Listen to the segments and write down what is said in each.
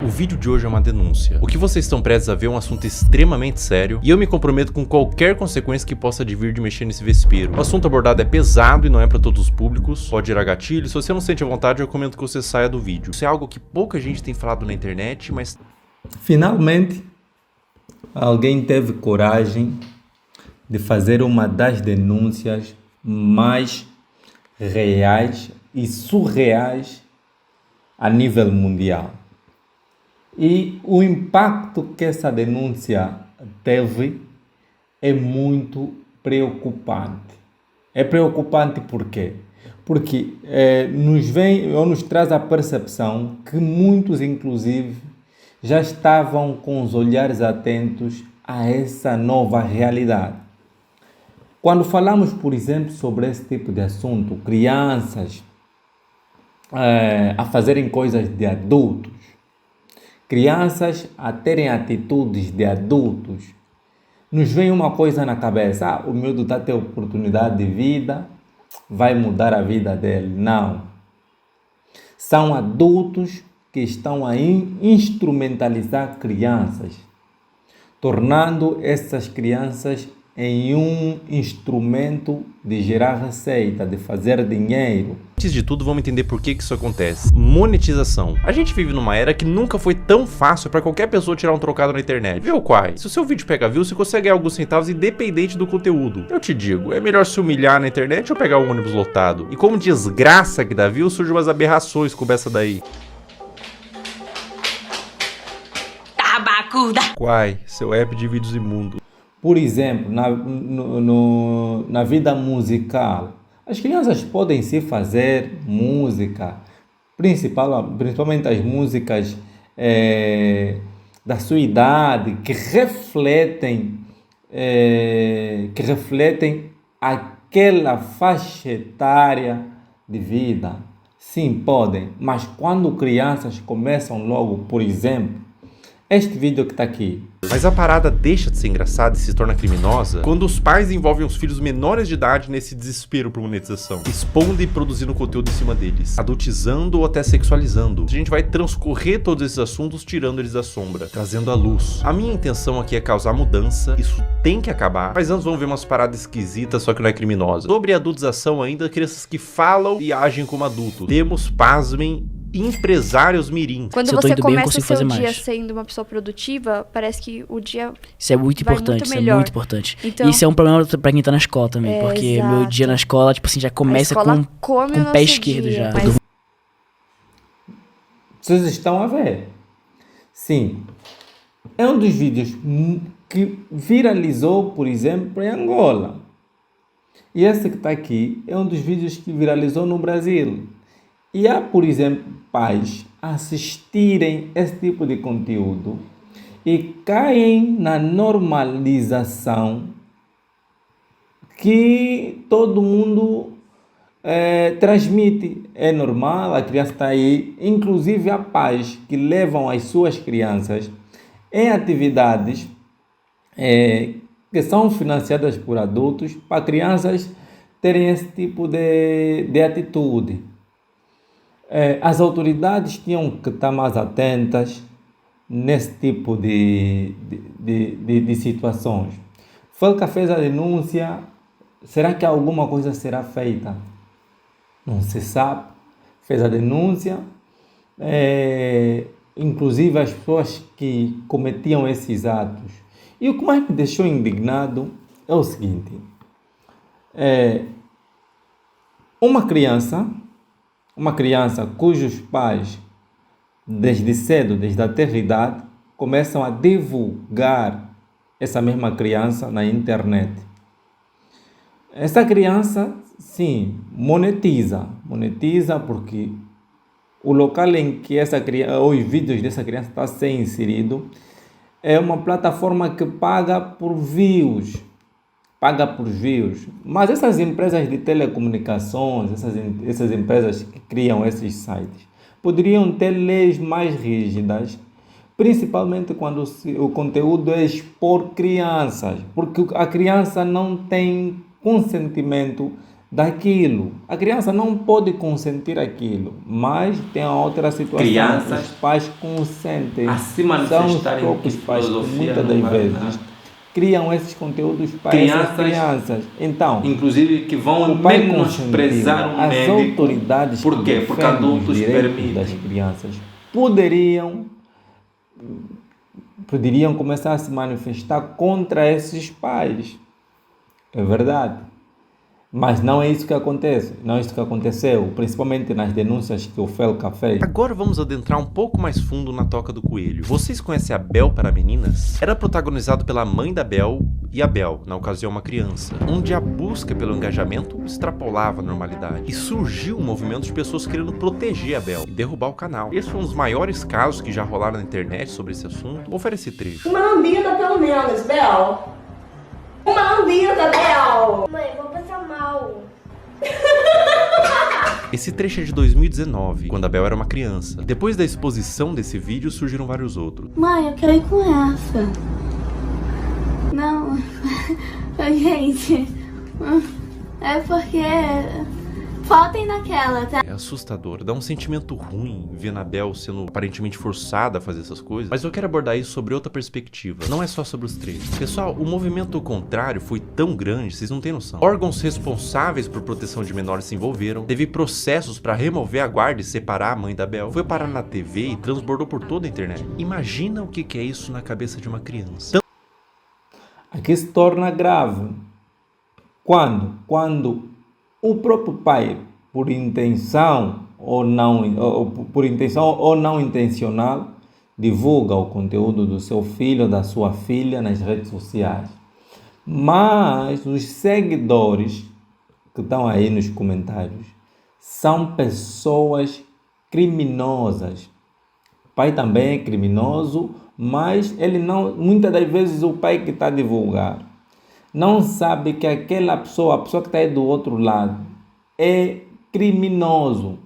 vídeo de hoje é uma denúncia. O que vocês estão prestes a ver é um assunto extremamente sério e eu me comprometo com qualquer consequência que possa advir de mexer nesse vespeiro. O assunto abordado é pesado e não é para todos os públicos, pode gerar gatilho. Se você não sente a vontade, eu recomendo que você saia do vídeo. Isso é algo que pouca gente tem falado na internet, mas... Finalmente, alguém teve coragem de fazer uma das denúncias mais reais e surreais a nível mundial. E o impacto que essa denúncia teve é muito preocupante. É preocupante por quê? Porque nos traz a percepção que muitos, inclusive, já estavam com os olhares atentos a essa nova realidade. Quando falamos, por exemplo, sobre esse tipo de assunto, crianças a fazerem coisas de adultos, crianças a terem atitudes de adultos, nos vem uma coisa na cabeça: o miúdo está a ter oportunidade de vida, vai mudar a vida dele. Não. São adultos que estão a instrumentalizar crianças, tornando essas crianças em um instrumento de gerar receita, de fazer dinheiro. Antes de tudo, vamos entender por que isso acontece. Monetização. A gente vive numa era que nunca foi tão fácil para qualquer pessoa tirar um trocado na internet. Viu, Quai? Se o seu vídeo pega views, você consegue ganhar alguns centavos independente do conteúdo. Eu te digo, é melhor se humilhar na internet ou pegar um ônibus lotado. E como desgraça que dá views, surgem umas aberrações como essa daí. Tabacuda! Quai, seu app de vídeos imundo. Por exemplo, na vida musical, as crianças podem se fazer música, principalmente as músicas da sua idade, que refletem aquela faixa etária de vida. Sim, podem, mas quando crianças começam logo, por exemplo, este vídeo que está aqui. Mas a parada deixa de ser engraçada e se torna criminosa quando os pais envolvem os filhos menores de idade nesse desespero por monetização, expondo e produzindo conteúdo em cima deles, adultizando ou até sexualizando. A gente vai transcorrer todos esses assuntos tirando eles da sombra, trazendo à luz. A minha intenção aqui é causar mudança, isso tem que acabar, mas antes vamos ver umas paradas esquisitas, só que não é criminosa. Sobre a adultização ainda, crianças que falam e agem como adultos. Temos, pasmem, empresários mirim. Quando você começa o seu dia sendo uma pessoa produtiva, parece que o dia isso é muito importante, muito isso é muito importante. Então, isso é um problema pra quem tá na escola também, porque exato. Meu dia na escola, tipo assim, já começa com o pé esquerdo já. Mas... Vocês estão a ver? Sim. É um dos vídeos que viralizou, por exemplo, em Angola. E esse que está aqui é um dos vídeos que viralizou no Brasil. E há, por exemplo, pais assistirem esse tipo de conteúdo e caem na normalização que todo mundo transmite. É normal, a criança está aí. Inclusive há pais que levam as suas crianças em atividades que são financiadas por adultos para crianças terem esse tipo de atitude. As autoridades tinham que estar mais atentas nesse tipo de situações. Felca fez a denúncia, será que alguma coisa será feita? Não se sabe. Fez a denúncia, inclusive as pessoas que cometiam esses atos. E o que mais me deixou indignado é o seguinte: uma criança cujos pais, desde cedo, desde a tenra idade, começam a divulgar essa mesma criança na internet. Essa criança, sim, monetiza porque o local em que os vídeos dessa criança estão a ser inserido é uma plataforma que paga por views. Mas essas empresas de telecomunicações, essas empresas que criam esses sites, poderiam ter leis mais rígidas, principalmente quando o conteúdo é expor crianças, porque a criança não tem consentimento daquilo. A criança não pode consentir aquilo, mas tem outra situação. Crianças, os pais consentem. a se São os manifestarem próprios em pais que filosofia muitas das numa- vezes criam esses conteúdos para essas crianças. Então, inclusive que vão o pai menosprezar consentindo, um as médico. autoridades Por quê? que Porque defendem os adultos direitos permitem. das crianças poderiam começar a se manifestar contra esses pais. É verdade. Mas não é isso que acontece. Não é isso que aconteceu, principalmente nas denúncias que o Felca fez. Agora vamos adentrar um pouco mais fundo na Toca do Coelho. Vocês conhecem a Bel para Meninas? Era protagonizado pela mãe da Bel e a Bel, na ocasião uma criança, onde a busca pelo engajamento extrapolava a normalidade. E surgiu um movimento de pessoas querendo proteger a Bel e derrubar o canal. Esse foi um dos maiores casos que já rolaram na internet sobre esse assunto. Confere esse trecho. Uma lambida pelo menos, Bel. Uma lambida, Bel. Mãe, vou passar mal. Esse trecho é de 2019, quando a Bel era uma criança. Depois da exposição desse vídeo, surgiram vários outros. Mãe, eu quero ir com essa. Não, gente, é porque faltem naquela, tá? É assustador, dá um sentimento ruim ver a Bel sendo aparentemente forçada a fazer essas coisas. Mas eu quero abordar isso sobre outra perspectiva. Não é só sobre os três. Pessoal, o movimento contrário foi tão grande, vocês não têm noção. Órgãos responsáveis por proteção de menores se envolveram. Teve processos para remover a guarda e separar a mãe da Bel. Foi parar na TV e transbordou por toda a internet. Imagina o que é isso na cabeça de uma criança. Aqui se torna grave. Quando o próprio pai, por intenção ou não intencional, divulga o conteúdo do seu filho ou da sua filha nas redes sociais. Mas os seguidores que estão aí nos comentários são pessoas criminosas. O pai também é criminoso, mas ele não, muitas das vezes o pai que está a divulgar não sabe que aquela pessoa, a pessoa que está aí do outro lado, é criminoso.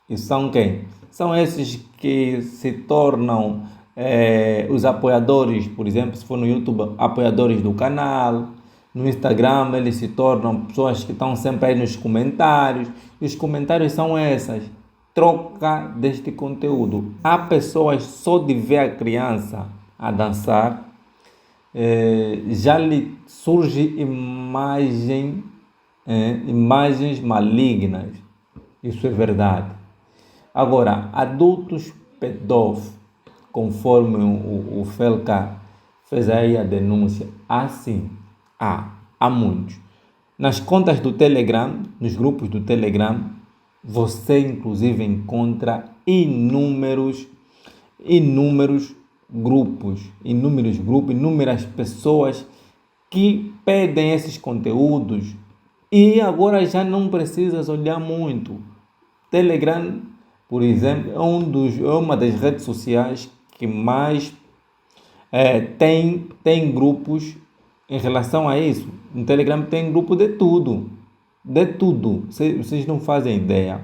E são quem? São esses que se tornam os apoiadores, por exemplo, se for no YouTube, apoiadores do canal. No Instagram, eles se tornam pessoas que estão sempre aí nos comentários. E os comentários são essas. Troca deste conteúdo. Há pessoas só de ver a criança a dançar, já lhe surge imagens malignas. Isso é verdade. Agora, adultos pedófilos, conforme o Felca fez aí a denúncia, há muitos. Nas contas do Telegram, nos grupos do Telegram, você inclusive encontra inúmeros grupos, inúmeras pessoas que pedem esses conteúdos e agora já não precisas olhar muito. Telegram, por exemplo, é uma das redes sociais que mais tem grupos em relação a isso. No Telegram tem grupo de tudo. Vocês não fazem ideia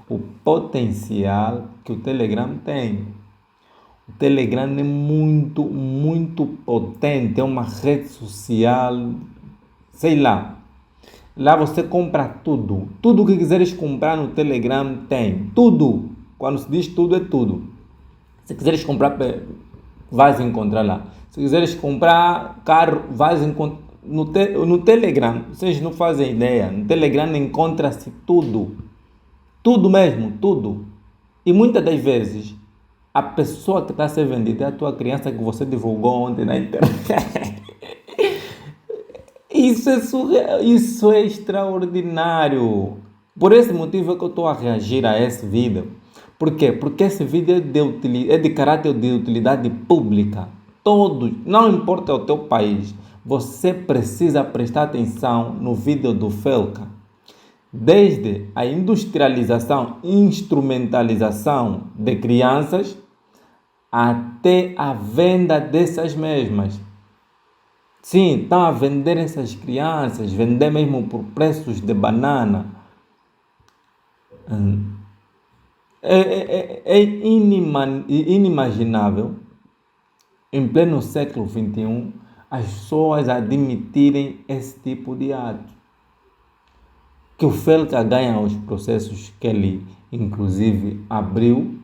o potencial que o Telegram tem. O Telegram é muito, muito potente, é uma rede social, sei lá. Lá você compra tudo. Tudo que quiseres comprar no Telegram tem. Tudo. Quando se diz tudo, é tudo. Se quiseres comprar, vais encontrar lá. Se quiseres comprar carro, vais encontrar. No Telegram, vocês não fazem ideia. No Telegram encontra-se tudo. Tudo mesmo, tudo. E muitas das vezes, a pessoa que está a ser vendida é a tua criança que você divulgou ontem na internet. Isso é surreal, isso é extraordinário. Por esse motivo é que eu estou a reagir a esse vídeo. Por quê? Porque esse vídeo é de caráter de utilidade pública. Todos, não importa o teu país, você precisa prestar atenção no vídeo do Felca. Desde a industrialização, instrumentalização de crianças, até a venda dessas mesmas. Sim, estão a vender essas crianças, vender mesmo por preços de banana. É inimaginável, em pleno século XXI, as pessoas admitirem esse tipo de ato. que o Felca ganha os processos que ele, inclusive, abriu.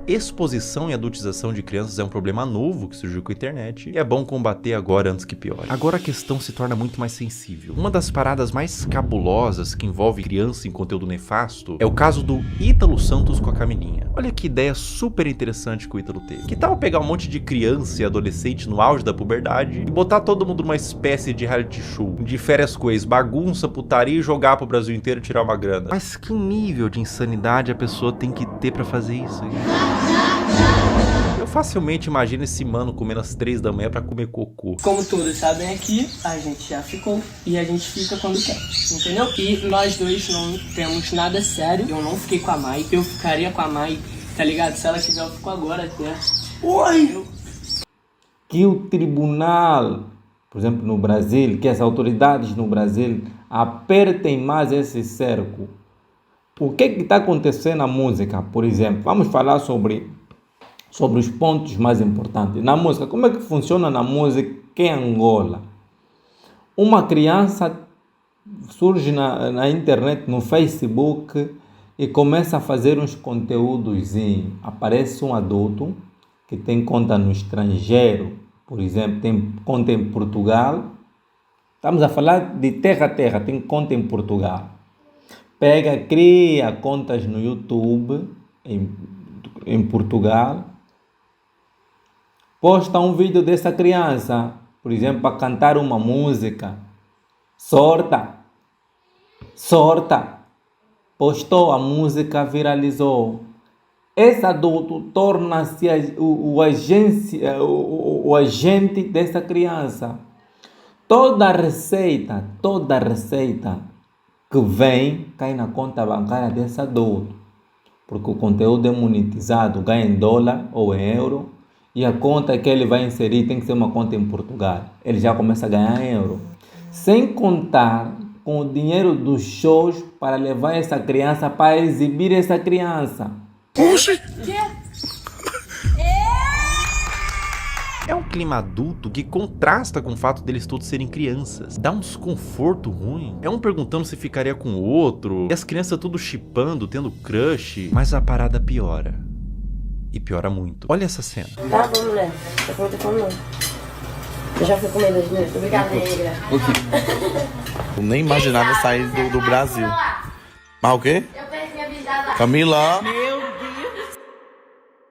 Exposição e adultização de crianças é um problema novo que surgiu com a internet e é bom combater agora antes que piore. Agora a questão se torna muito mais sensível. Uma das paradas mais cabulosas que envolve criança em conteúdo nefasto é o caso do Ítalo Santos com a Camilinha. Olha que ideia super interessante que o Ítalo teve. Que tal pegar um monte de criança e adolescente no auge da puberdade e botar todo mundo numa espécie de reality show, de férias com ex, bagunça, putaria e jogar pro Brasil inteiro e tirar uma grana? Mas que nível de insanidade a pessoa tem que ter pra fazer isso? Eu facilmente imagino esse mano comendo às 3 da manhã pra comer cocô. Como todos sabem aqui, a gente já ficou e a gente fica quando quer, entendeu? E nós dois não temos nada sério. Eu não fiquei com a Mai, eu ficaria com a Mai, tá ligado? Se ela quiser, eu fico agora até. Oi! Que o tribunal, por exemplo, no Brasil, que as autoridades no Brasil apertem mais esse cerco. O que está acontecendo na música, por exemplo? Vamos falar sobre os pontos mais importantes. Na música, como é que funciona na música em Angola? Uma criança surge na internet, no Facebook, e começa a fazer uns conteúdos. Aparece um adulto que tem conta no estrangeiro, por exemplo, tem conta em Portugal. Estamos a falar de terra a terra, tem conta em Portugal. Cria contas no YouTube em Portugal, posta um vídeo dessa criança, por exemplo, para cantar uma música, sorta, postou a música, viralizou. Esse adulto torna-se o agente dessa criança. Toda receita que vem, cai na conta bancária desse adulto, porque o conteúdo é monetizado, ganha em dólar ou em euro, e a conta que ele vai inserir tem que ser uma conta em Portugal. Ele já começa a ganhar em euro. Sem contar com o dinheiro dos shows para levar essa criança, para exibir essa criança. Oxi! É um clima adulto que contrasta com o fato deles todos serem crianças. Dá um desconforto ruim. É um perguntando se ficaria com o outro. E as crianças tudo chipando, tendo crush. Mas a parada piora. E piora muito. Olha essa cena. Tá bom, mulher. Tá com muita fome, não. Eu já fui comer 2 minutos. Obrigada, negra. Eu nem imaginava sair do Brasil. Mas o quê? Eu perdi a vida. Camila!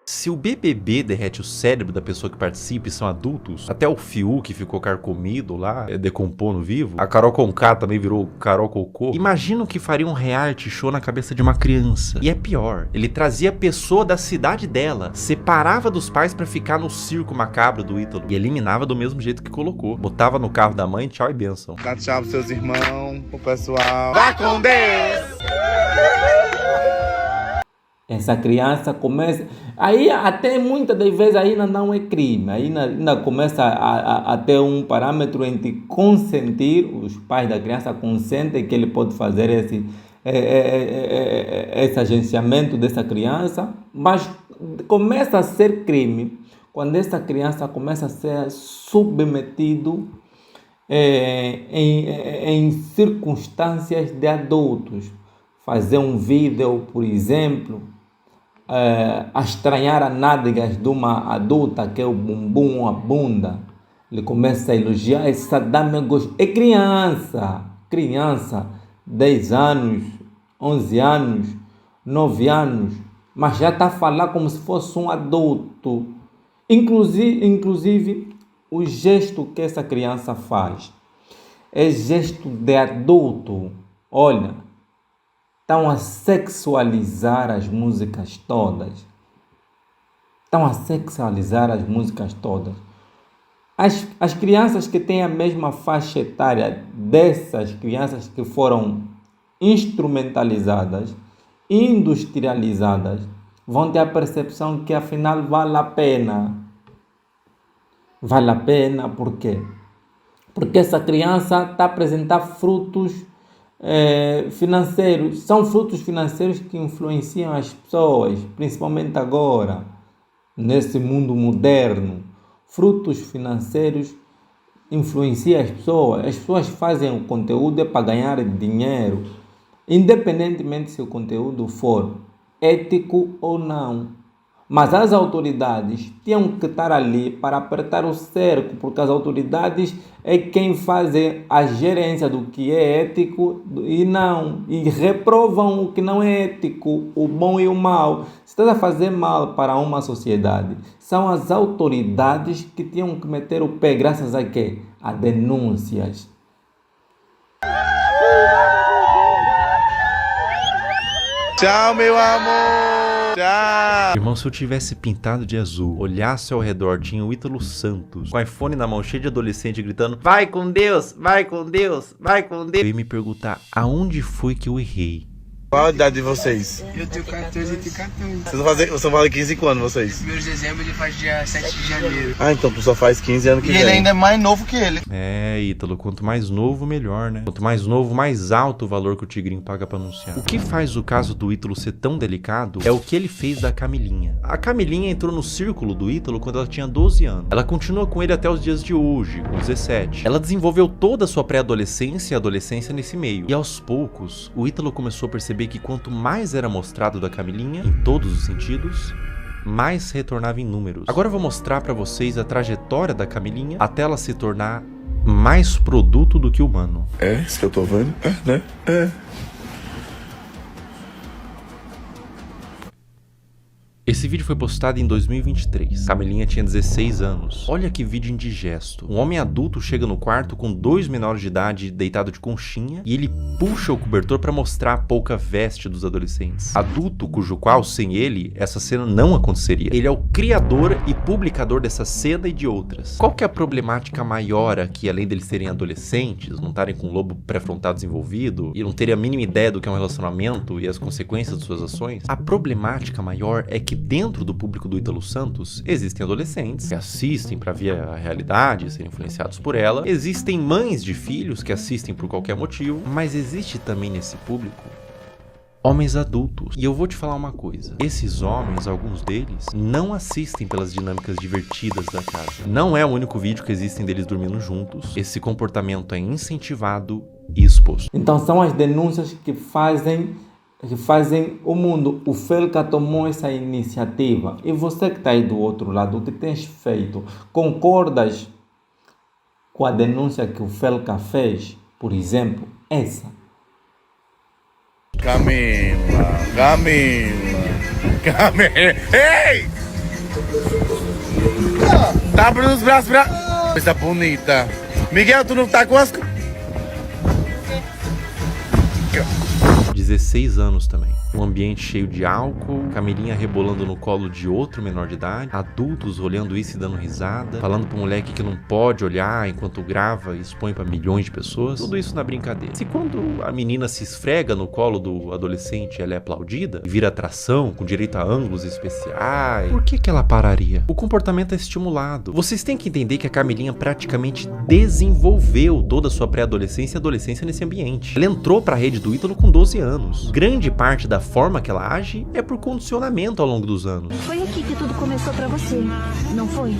Se o BBB derrete o cérebro da pessoa que participa e são adultos, até o Fiuk que ficou carcomido lá, decompondo vivo, a Carol Conká também virou Carol Cocô, imagina o que faria um reality show na cabeça de uma criança. E é pior, ele trazia a pessoa da cidade dela, separava dos pais pra ficar no circo macabro do Ítalo e eliminava do mesmo jeito que colocou. Botava no carro da mãe, tchau e bênção. Dá tchau pros seus irmãos, pro pessoal. Vá com Deus! Essa criança começa... Aí até muitas das vezes ainda não é crime. Ainda começa a ter um parâmetro entre consentir, os pais da criança consentem que ele pode fazer esse agenciamento dessa criança, mas começa a ser crime quando essa criança começa a ser submetido em circunstâncias de adultos. Fazer um vídeo, por exemplo, a estranhar as nádegas de uma adulta, que é o bumbum, a bunda. Ele começa a elogiar essa dama. É criança, 10 anos, 11 anos, 9 anos, mas já está a falar como se fosse um adulto. Inclusive o gesto que essa criança faz é gesto de adulto. Olha, estão a sexualizar as músicas todas. As crianças que têm a mesma faixa etária dessas crianças que foram instrumentalizadas, industrializadas, vão ter a percepção que afinal vale a pena. Vale a pena por quê? Porque essa criança está a apresentar frutos financeiros. São frutos financeiros que influenciam as pessoas, principalmente agora, nesse mundo moderno. Frutos financeiros influenciam as pessoas. As pessoas fazem o conteúdo para ganhar dinheiro. independentemente se o conteúdo for ético ou não. Mas as autoridades tinham que estar ali para apertar o cerco, porque as autoridades é quem fazem a gerência do que é ético e não, e reprovam o que não é ético, o bom e o mal. Se estás a fazer mal para uma sociedade, são as autoridades que tinham que meter o pé, graças a quê? A denúncias. Tchau, meu amor! Tchau! Irmão, se eu tivesse pintado de azul, olhasse ao redor, tinha o Ítalo Santos, com o iPhone na mão, cheio de adolescente, gritando: vai com Deus, vai com Deus, vai com Deus. Eu ia me perguntar, aonde foi que eu errei? Qual a idade de vocês? Eu tenho 14 e tenho 14. Vocês vão fazer 15 quando vocês? Meu dezembro ele faz dia 7 de janeiro. Ah, então tu só faz 15 anos que vem. E ele ainda é mais novo que ele. É, Ítalo, quanto mais novo, melhor, né? Quanto mais novo, mais alto o valor que o Tigrinho paga pra anunciar. O que faz o caso do Ítalo ser tão delicado é o que ele fez da Camilinha. A Camilinha entrou no círculo do Ítalo quando ela tinha 12 anos. Ela continua com ele até os dias de hoje, com 17. Ela desenvolveu toda a sua pré-adolescência e adolescência nesse meio. E aos poucos, o Ítalo começou a perceber que quanto mais era mostrado da Camilinha, em todos os sentidos, mais retornava em números. Agora eu vou mostrar pra vocês a trajetória da Camilinha até ela se tornar mais produto do que humano. É, isso que eu tô vendo? É, né? É. Esse vídeo foi postado em 2023. Camilinha tinha 16 anos. Olha que vídeo indigesto. Um homem adulto chega no quarto com 2 menores de idade deitado de conchinha e ele puxa o cobertor para mostrar a pouca veste dos adolescentes. Adulto cujo qual, sem ele, essa cena não aconteceria. Ele é o criador e publicador dessa cena e de outras. Qual que é a problemática maior aqui, além deles serem adolescentes, não estarem com o lobo pré-frontal desenvolvido e não terem a mínima ideia do que é um relacionamento e as consequências de suas ações? A problemática maior é que dentro do público do Ítalo Santos existem adolescentes que assistem para ver a realidade e serem influenciados por ela. Existem mães de filhos que assistem por qualquer motivo, mas existe também nesse público homens adultos. E eu vou te falar uma coisa, esses homens, alguns deles, não assistem pelas dinâmicas divertidas da casa. Não é o único vídeo que existem deles dormindo juntos. Esse comportamento é incentivado e exposto. Então são as denúncias que fazem o mundo. O Felca tomou essa iniciativa. E você que está aí do outro lado, o que tens feito? Concordas com a denúncia que o Felca fez? Por exemplo, essa. Camila. Ei! Tá abrindo os braços pra... Coisa bonita. Miguel, tu não tá com as... 16 anos também. Um ambiente cheio de álcool, Camilinha rebolando no colo de outro menor de idade, adultos olhando isso e dando risada, falando pro moleque que não pode olhar enquanto grava e expõe pra milhões de pessoas. Tudo isso na brincadeira. Se quando a menina se esfrega no colo do adolescente, ela é aplaudida e vira atração, com direito a ângulos especiais, por que ela pararia? O comportamento é estimulado. Vocês têm que entender que a Camilinha praticamente desenvolveu toda a sua pré-adolescência e adolescência nesse ambiente. Ela entrou pra rede do Ítalo com 12 anos. Grande parte da forma que ela age é por condicionamento ao longo dos anos. Foi aqui que tudo começou pra você, não foi?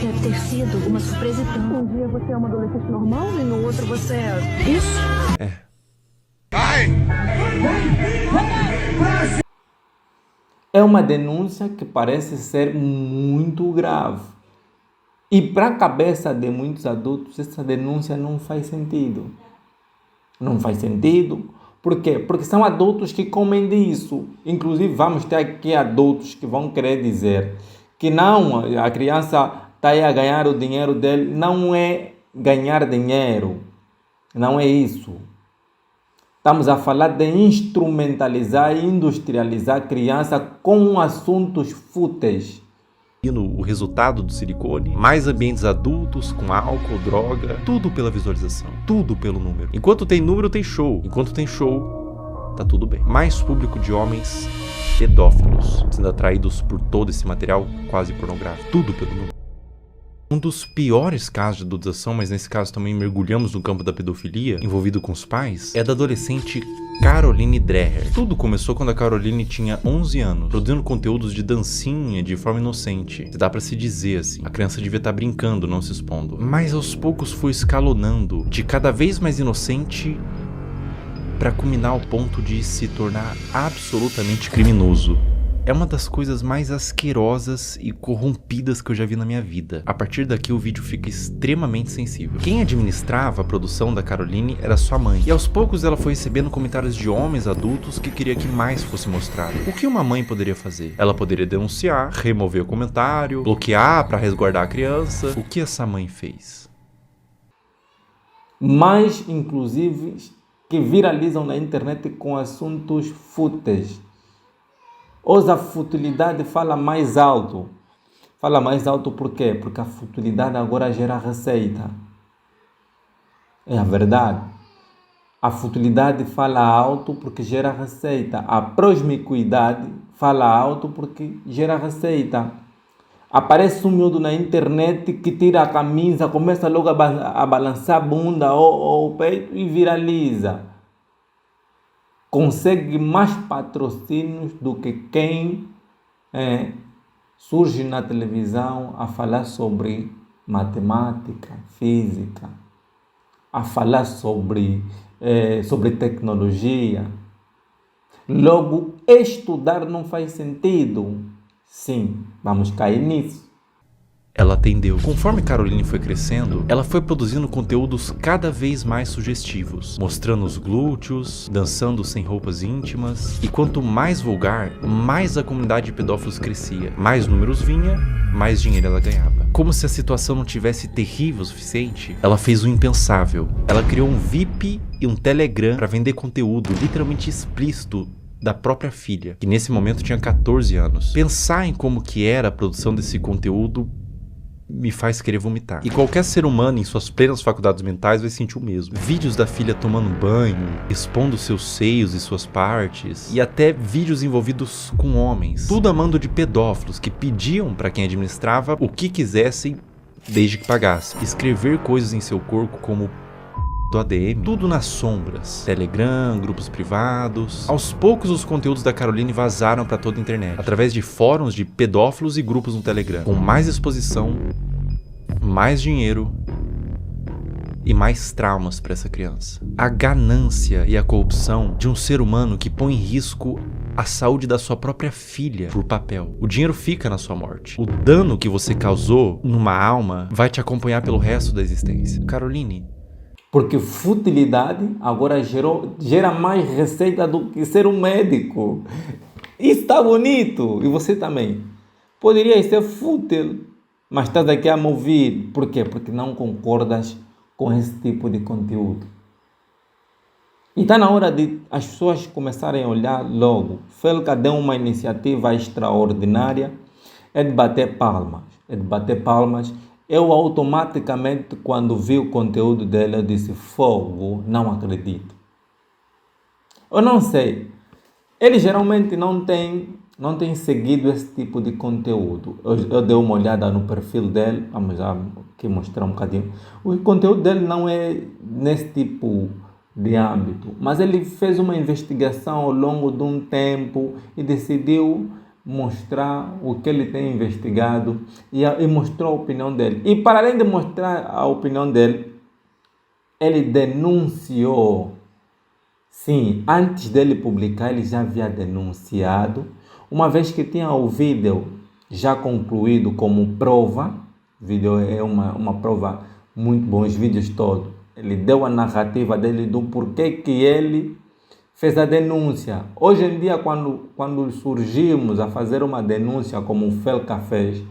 Deve ter sido uma surpresa tão. Um dia você é uma adolescente normal e no outro você é isso? É. É uma denúncia que parece ser muito grave. E para a cabeça de muitos adultos, essa denúncia não faz sentido. Não faz sentido. Por quê? Porque são adultos que comem disso. Inclusive, vamos ter aqui adultos que vão querer dizer que não, a criança está aí a ganhar o dinheiro dele. Não é ganhar dinheiro. Não é isso. Estamos a falar de instrumentalizar e industrializar a criança com assuntos fúteis. O resultado do silicone, mais ambientes adultos, com álcool, droga, tudo pela visualização, tudo pelo número. Enquanto tem número, tem show. Enquanto tem show, tá tudo bem. Mais público de homens pedófilos, sendo atraídos por todo esse material quase pornográfico, tudo pelo número. Um dos piores casos de adultização, mas nesse caso também mergulhamos no campo da pedofilia, envolvido com os pais, é da adolescente Caroline Dreher. Tudo começou quando a Caroline tinha 11 anos, produzindo conteúdos de dancinha de forma inocente. Dá pra se dizer assim, a criança devia estar brincando, não se expondo. Mas aos poucos foi escalonando, de cada vez mais inocente para culminar ao ponto de se tornar absolutamente criminoso. É uma das coisas mais asquerosas e corrompidas que eu já vi na minha vida. A partir daqui o vídeo fica extremamente sensível. Quem administrava a produção da Caroline era sua mãe, e aos poucos ela foi recebendo comentários de homens adultos que queria que mais fosse mostrado. O que uma mãe poderia fazer? Ela poderia denunciar, remover o comentário, bloquear para resguardar a criança. O que essa mãe fez? Mais, inclusive, que viralizam na internet com assuntos fúteis. Hoje a futilidade fala mais alto. Fala mais alto por quê? Porque a futilidade agora gera receita. É a verdade. A futilidade fala alto porque gera receita. A promiscuidade fala alto porque gera receita. Aparece um miúdo na internet que tira a camisa, começa logo a balançar a bunda ou o peito e viraliza. Consegue mais patrocínios do que quem surge na televisão a falar sobre matemática, física, a falar sobre tecnologia. Logo, estudar não faz sentido. Sim, vamos cair nisso. Ela atendeu. Conforme Caroline foi crescendo, ela foi produzindo conteúdos cada vez mais sugestivos, mostrando os glúteos, dançando sem roupas íntimas, e quanto mais vulgar, mais a comunidade de pedófilos crescia. Mais números vinha, mais dinheiro ela ganhava. Como se a situação não tivesse terrível o suficiente, ela fez o impensável. Ela criou um VIP e um Telegram para vender conteúdo literalmente explícito da própria filha, que nesse momento tinha 14 anos. Pensar em como que era a produção desse conteúdo me faz querer vomitar. E qualquer ser humano em suas plenas faculdades mentais vai sentir o mesmo. Vídeos da filha tomando banho, expondo seus seios e suas partes, e até vídeos envolvidos com homens. Tudo a mando de pedófilos que pediam para quem administrava o que quisessem desde que pagasse. Escrever coisas em seu corpo como do ADM, tudo nas sombras. Telegram, grupos privados. Aos poucos os conteúdos da Caroline vazaram para toda a internet, através de fóruns de pedófilos e grupos no Telegram, com mais exposição, mais dinheiro e mais traumas para essa criança. A ganância e a corrupção de um ser humano que põe em risco a saúde da sua própria filha por papel. O dinheiro fica na sua morte. O dano que você causou numa alma vai te acompanhar pelo resto da existência. Caroline, porque futilidade agora gera mais receita do que ser um médico. Isso está bonito. E você também. Poderia ser fútil, mas estás aqui a me ouvir. Por quê? Porque não concordas com esse tipo de conteúdo. E está na hora de as pessoas começarem a olhar logo. Felca deu uma iniciativa extraordinária. É de bater palmas. É de bater palmas. Eu automaticamente, quando vi o conteúdo dele, eu disse, fogo, não acredito. Eu não sei. Ele geralmente não tem seguido esse tipo de conteúdo. Eu dei uma olhada no perfil dele, vamos já aqui mostrar um bocadinho. O conteúdo dele não é nesse tipo de âmbito, mas ele fez uma investigação ao longo de um tempo e decidiu mostrar o que ele tem investigado e mostrou a opinião dele. E para além de mostrar a opinião dele, ele denunciou. Sim, antes dele publicar, ele já havia denunciado, uma vez que tinha o vídeo já concluído como prova. O vídeo é uma prova muito boa, os vídeos todos. Ele deu a narrativa dele do porquê que ele fez a denúncia. Hoje em dia, quando surgimos a fazer uma denúncia como o Felca fez,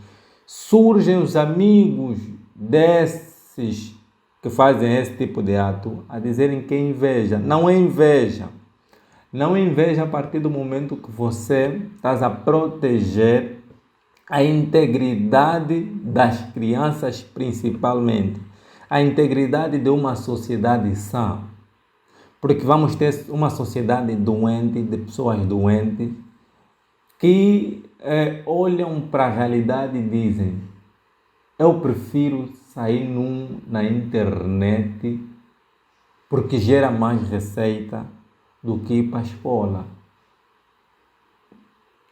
surgem os amigos desses que fazem esse tipo de ato a dizerem que é inveja. Não é inveja. Não é inveja a partir do momento que você está a proteger a integridade das crianças, principalmente. A integridade de uma sociedade sã. Porque vamos ter uma sociedade doente, de pessoas doentes, que olham para a realidade e dizem, eu prefiro sair na internet porque gera mais receita do que ir para a escola.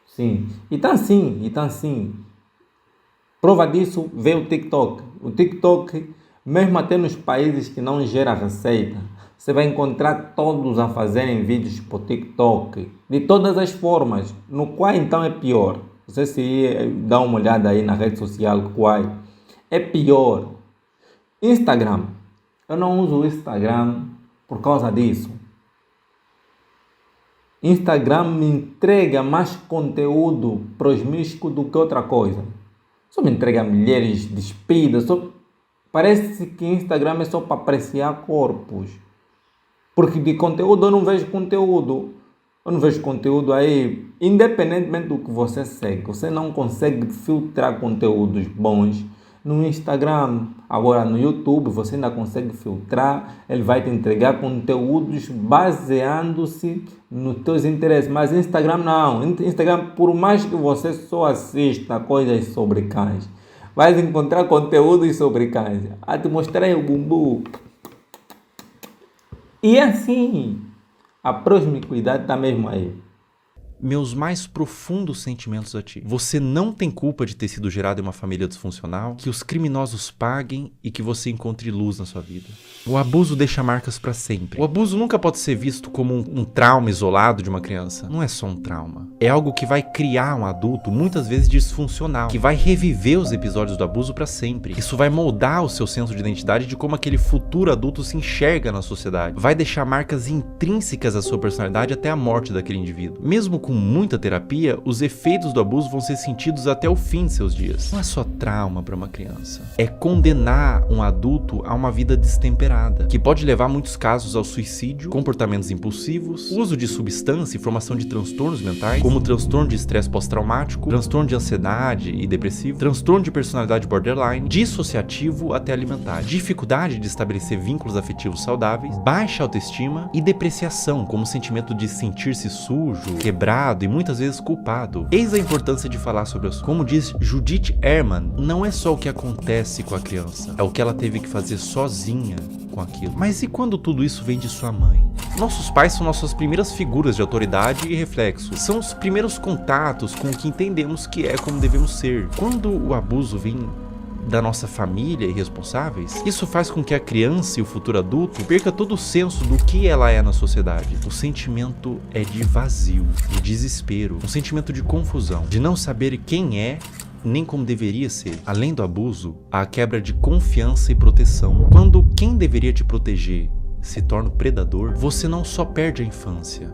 Sim, e tá assim. Prova disso veio o TikTok. O TikTok, mesmo até nos países que não gera receita, Você vai encontrar todos a fazerem vídeos para o TikTok, de todas as formas. No qual então é pior? Você se dá uma olhada aí na rede social, qual é pior? Instagram. Eu não uso o Instagram por causa disso. Instagram me entrega mais conteúdo prosmíscuo do que outra coisa. Só me entrega mulheres despidas. Parece que Instagram é só para apreciar corpos. Porque de conteúdo eu não vejo conteúdo. Eu não vejo conteúdo aí. Independentemente do que você segue, você não consegue filtrar conteúdos bons no Instagram. Agora no YouTube você ainda consegue filtrar. Ele vai te entregar conteúdos baseando-se nos teus interesses. Mas Instagram não. Instagram, por mais que você só assista coisas sobre cães, vai encontrar conteúdos sobre cães. A te mostrar o bumbum. E assim, a promiscuidade está mesmo aí. Meus mais profundos sentimentos a ti. Você não tem culpa de ter sido gerado em uma família disfuncional, que os criminosos paguem e que você encontre luz na sua vida. O abuso deixa marcas para sempre. O abuso nunca pode ser visto como um trauma isolado de uma criança. Não é só um trauma. É algo que vai criar um adulto, muitas vezes disfuncional, que vai reviver os episódios do abuso para sempre. Isso vai moldar o seu senso de identidade de como aquele futuro adulto se enxerga na sociedade. Vai deixar marcas intrínsecas à sua personalidade até a morte daquele indivíduo. Mesmo com muita terapia, os efeitos do abuso vão ser sentidos até o fim de seus dias. Não é só trauma para uma criança. É condenar um adulto a uma vida destemperada, que pode levar muitos casos ao suicídio, comportamentos impulsivos, uso de substância e formação de transtornos mentais, como transtorno de estresse pós-traumático, transtorno de ansiedade e depressivo, transtorno de personalidade borderline, dissociativo até alimentar, dificuldade de estabelecer vínculos afetivos saudáveis, baixa autoestima e depreciação, como sentimento de sentir-se sujo, quebrado e muitas vezes culpado. Eis a importância de falar sobre isso. Como diz Judith Herman, não é só o que acontece com a criança, é o que ela teve que fazer sozinha com aquilo. Mas e quando tudo isso vem de sua mãe? Nossos pais são nossas primeiras figuras de autoridade e reflexo. São os primeiros contatos com o que entendemos que é como devemos ser. Quando o abuso vem da nossa família e responsáveis, isso faz com que a criança e o futuro adulto perca todo o senso do que ela é na sociedade. O sentimento é de vazio, de desespero, um sentimento de confusão, de não saber quem é nem como deveria ser. Além do abuso, há a quebra de confiança e proteção. Quando quem deveria te proteger se torna o predador, você não só perde a infância,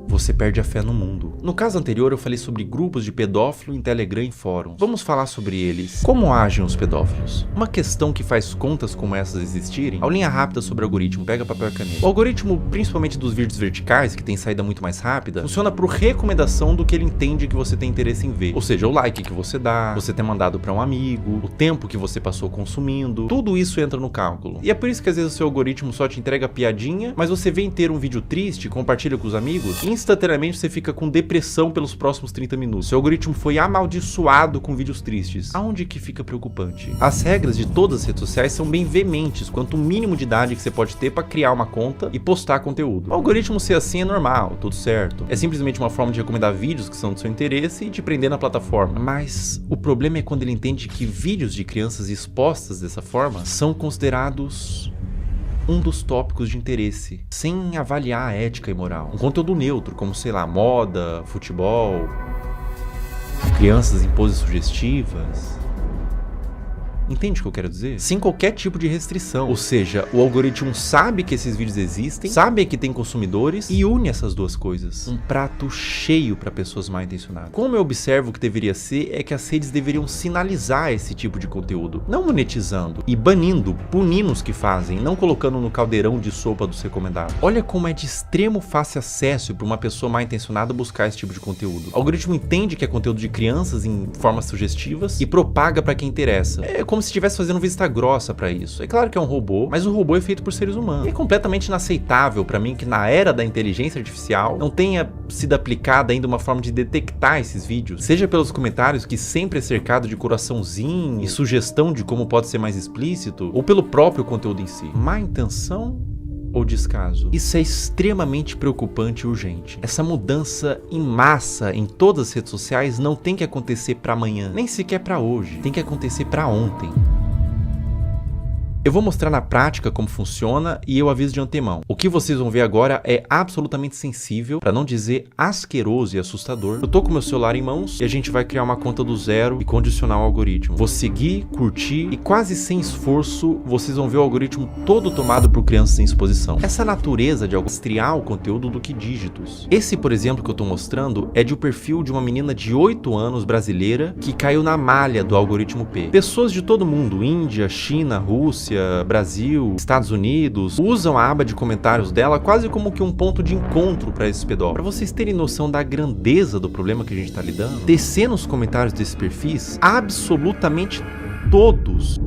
você perde a fé no mundo. No caso anterior eu falei sobre grupos de pedófilo em Telegram e fóruns. Vamos falar sobre eles. Como agem os pedófilos? Uma questão que faz contas como essas existirem, aulinha rápida sobre algoritmo, pega papel e caneta. O algoritmo, principalmente dos vídeos verticais, que tem saída muito mais rápida, funciona por recomendação do que ele entende que você tem interesse em ver. Ou seja, o like que você dá, você ter mandado para um amigo, o tempo que você passou consumindo, tudo isso entra no cálculo. E é por isso que às vezes o seu algoritmo só te entrega piadinha, mas você vê inteiro um vídeo triste, compartilha com os amigos, instantaneamente você fica com depressão pelos próximos 30 minutos. Seu algoritmo foi amaldiçoado com vídeos tristes. Aonde que fica preocupante? As regras de todas as redes sociais são bem veementes quanto o mínimo de idade que você pode ter para criar uma conta e postar conteúdo. O algoritmo ser assim é normal, tudo certo. É simplesmente uma forma de recomendar vídeos que são do seu interesse e te prender na plataforma. Mas o problema é quando ele entende que vídeos de crianças expostas dessa forma são considerados um dos tópicos de interesse, sem avaliar a ética e moral. Um conteúdo neutro, como, sei lá, moda, futebol, crianças em poses sugestivas. Entende o que eu quero dizer? Sem qualquer tipo de restrição. Ou seja, o algoritmo sabe que esses vídeos existem, sabe que tem consumidores e une essas duas coisas. Um prato cheio para pessoas mal intencionadas. Como eu observo que deveria ser, é que as redes deveriam sinalizar esse tipo de conteúdo, não monetizando e banindo, punindo os que fazem, não colocando no caldeirão de sopa dos recomendados. Olha como é de extremo fácil acesso para uma pessoa mal intencionada buscar esse tipo de conteúdo. O algoritmo entende que é conteúdo de crianças em formas sugestivas e propaga para quem interessa. É como se estivesse fazendo vista grossa pra isso. É claro que é um robô, mas o robô é feito por seres humanos. E é completamente inaceitável pra mim que na era da inteligência artificial não tenha sido aplicada ainda uma forma de detectar esses vídeos, seja pelos comentários, que sempre é cercado de coraçãozinho e sugestão de como pode ser mais explícito, ou pelo próprio conteúdo em si. Má intenção ou descaso? Isso é extremamente preocupante e urgente. Essa mudança em massa em todas as redes sociais não tem que acontecer para amanhã, nem sequer para hoje. Tem que acontecer para ontem. Eu vou mostrar na prática como funciona e eu aviso de antemão. O que vocês vão ver agora é absolutamente sensível, para não dizer asqueroso e assustador. Eu tô com meu celular em mãos e a gente vai criar uma conta do zero e condicionar o algoritmo. Vou seguir, curtir e quase sem esforço vocês vão ver o algoritmo todo tomado por crianças em exposição. Essa natureza de rastrear o conteúdo do que dígitos. Esse, por exemplo, que eu tô mostrando é de um perfil de uma menina de 8 anos brasileira que caiu na malha do algoritmo P. Pessoas de todo mundo, Índia, China, Rússia, Brasil, Estados Unidos, usam a aba de comentários dela quase como que um ponto de encontro para esses pedófilos. Para vocês terem noção da grandeza do problema que a gente tá lidando, descer nos comentários desses perfis, absolutamente todos,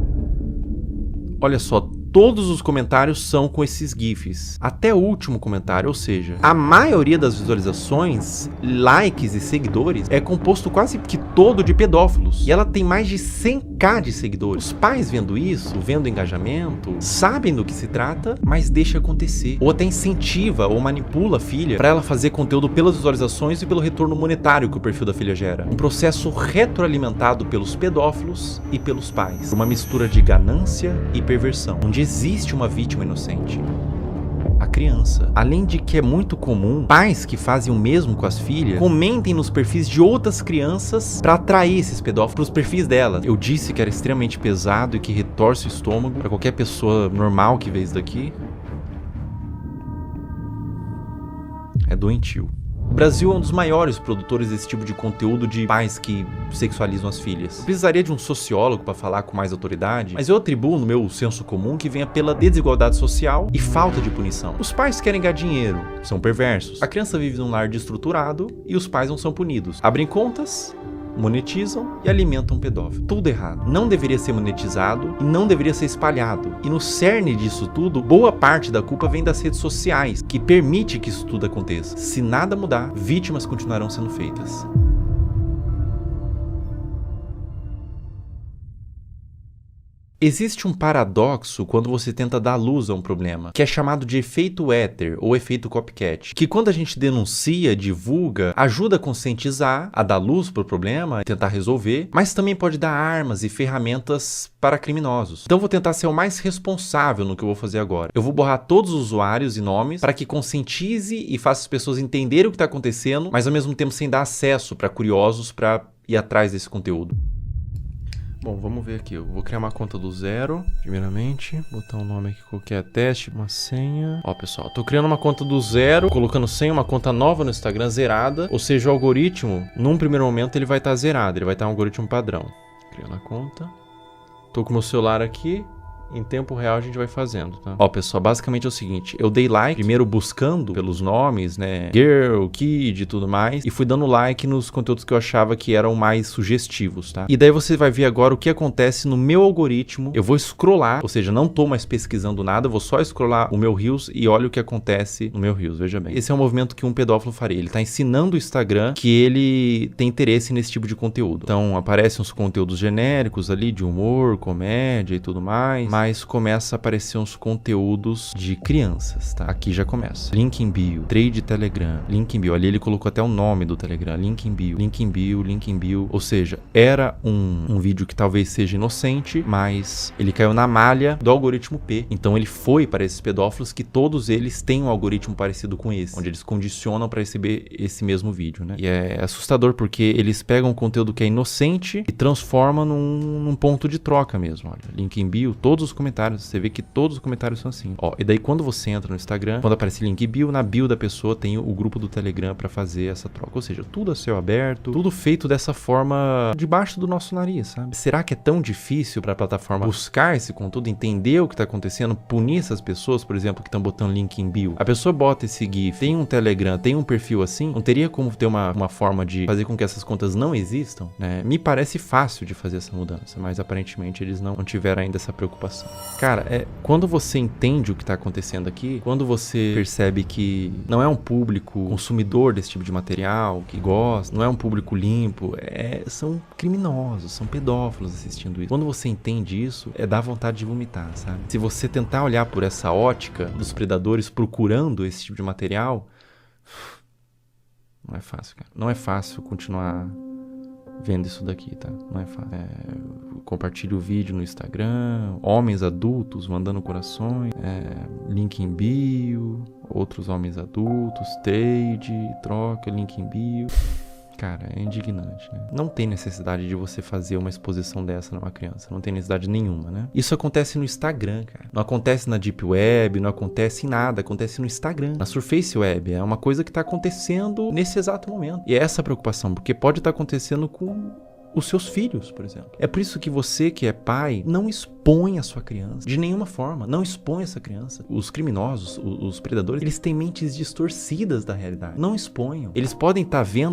olha só, todos os comentários são com esses GIFs. Até o último comentário, ou seja, a maioria das visualizações, likes e seguidores é composto quase que todo de pedófilos. E ela tem mais de 100k de seguidores. Os pais vendo isso, vendo o engajamento, sabem do que se trata, mas deixa acontecer. Ou até incentiva ou manipula a filha para ela fazer conteúdo pelas visualizações e pelo retorno monetário que o perfil da filha gera. Um processo retroalimentado pelos pedófilos e pelos pais. Uma mistura de ganância e perversão, onde existe uma vítima inocente, a criança. Além de que é muito comum pais que fazem o mesmo com as filhas comentem nos perfis de outras crianças para atrair esses pedófilos para os perfis delas. Eu disse que era extremamente pesado e que retorce o estômago para qualquer pessoa normal que vê isso daqui. É doentio. O Brasil é um dos maiores produtores desse tipo de conteúdo de pais que sexualizam as filhas. Eu precisaria de um sociólogo para falar com mais autoridade, mas eu atribuo no meu senso comum que venha pela desigualdade social e falta de punição. Os pais querem ganhar dinheiro, são perversos. A criança vive num lar desestruturado e os pais não são punidos. Abrem contas, monetizam e alimentam um pedófilo. Tudo errado. Não deveria ser monetizado e não deveria ser espalhado. E no cerne disso tudo, boa parte da culpa vem das redes sociais, que permite que isso tudo aconteça. Se nada mudar, vítimas continuarão sendo feitas. Existe um paradoxo quando você tenta dar luz a um problema, que é chamado de efeito éter ou efeito copycat, que quando a gente denuncia, divulga, ajuda a conscientizar, a dar luz para o problema, tentar resolver, mas também pode dar armas e ferramentas para criminosos. Então eu vou tentar ser o mais responsável no que eu vou fazer agora. Eu vou borrar todos os usuários e nomes para que conscientize e faça as pessoas entenderem o que está acontecendo, mas ao mesmo tempo sem dar acesso para curiosos para ir atrás desse conteúdo. Bom, vamos ver aqui. Eu vou criar uma conta do zero, primeiramente. Botar um nome aqui qualquer, teste, uma senha. Ó, pessoal, tô criando uma conta do zero, colocando senha, uma conta nova no Instagram zerada. Ou seja, o algoritmo, num primeiro momento, ele vai estar zerado. Ele vai estar um algoritmo padrão. Criando a conta. Tô com o meu celular aqui. Em tempo real a gente vai fazendo, tá? Ó, pessoal, basicamente é o seguinte, eu dei like, primeiro buscando pelos nomes, né, girl, kid e tudo mais, e fui dando like nos conteúdos que eu achava que eram mais sugestivos, tá? E daí você vai ver agora o que acontece no meu algoritmo. Eu vou scrollar, ou seja, não tô mais pesquisando nada, vou só scrollar o meu Reels e olha o que acontece no meu Reels, veja bem. Esse é um movimento que um pedófilo faria, ele tá ensinando o Instagram que ele tem interesse nesse tipo de conteúdo. Então, aparecem uns conteúdos genéricos ali, de humor, comédia e tudo mais, mas começa a aparecer uns conteúdos de crianças, tá? Aqui já começa. Link em bio, trade Telegram, link em bio. Ali ele colocou até o nome do Telegram, link em bio, link em bio, link em bio. Ou seja, era um vídeo que talvez seja inocente, mas ele caiu na malha do algoritmo P. Então ele foi para esses pedófilos que todos eles têm um algoritmo parecido com esse, onde eles condicionam para receber esse mesmo vídeo, né? E é assustador porque eles pegam um conteúdo que é inocente e transformam num ponto de troca mesmo. Olha, link em bio, todos os comentários, você vê que todos os comentários são assim. Ó, e daí quando você entra no Instagram, quando aparece link bio, na bio da pessoa tem o grupo do Telegram pra fazer essa troca. Ou seja, tudo a céu aberto, tudo feito dessa forma debaixo do nosso nariz, sabe? Será que é tão difícil pra plataforma buscar esse conteúdo, entender o que tá acontecendo, punir essas pessoas, por exemplo, que estão botando link em bio? A pessoa bota esse GIF, tem um Telegram, tem um perfil assim, não teria como ter uma forma de fazer com que essas contas não existam, né? Me parece fácil de fazer essa mudança, mas aparentemente eles não tiveram ainda essa preocupação. Cara, quando você entende o que está acontecendo aqui, quando você percebe que não é um público consumidor desse tipo de material, que gosta, não é um público limpo, são criminosos, são pedófilos assistindo isso. Quando você entende isso, dá vontade de vomitar, sabe? Se você tentar olhar por essa ótica dos predadores procurando esse tipo de material, não é fácil, cara. Não é fácil continuar vendo isso daqui, tá? Não é fácil. Compartilhe o vídeo no Instagram, homens adultos mandando corações, link em bio, outros homens adultos, trade, troca, link em bio. Cara, é indignante, né? Não tem necessidade de você fazer uma exposição dessa numa criança. Não tem necessidade nenhuma, né? Isso acontece no Instagram, cara. Não acontece na Deep Web, não acontece em nada. Acontece no Instagram. Na Surface Web. É uma coisa que tá acontecendo nesse exato momento. E é essa a preocupação, porque pode estar acontecendo com os seus filhos, por exemplo. É por isso que você, que é pai, não expõe a sua criança. De nenhuma forma. Não expõe essa criança. Os criminosos, os predadores, eles têm mentes distorcidas da realidade. Não exponham. Eles podem estar vendo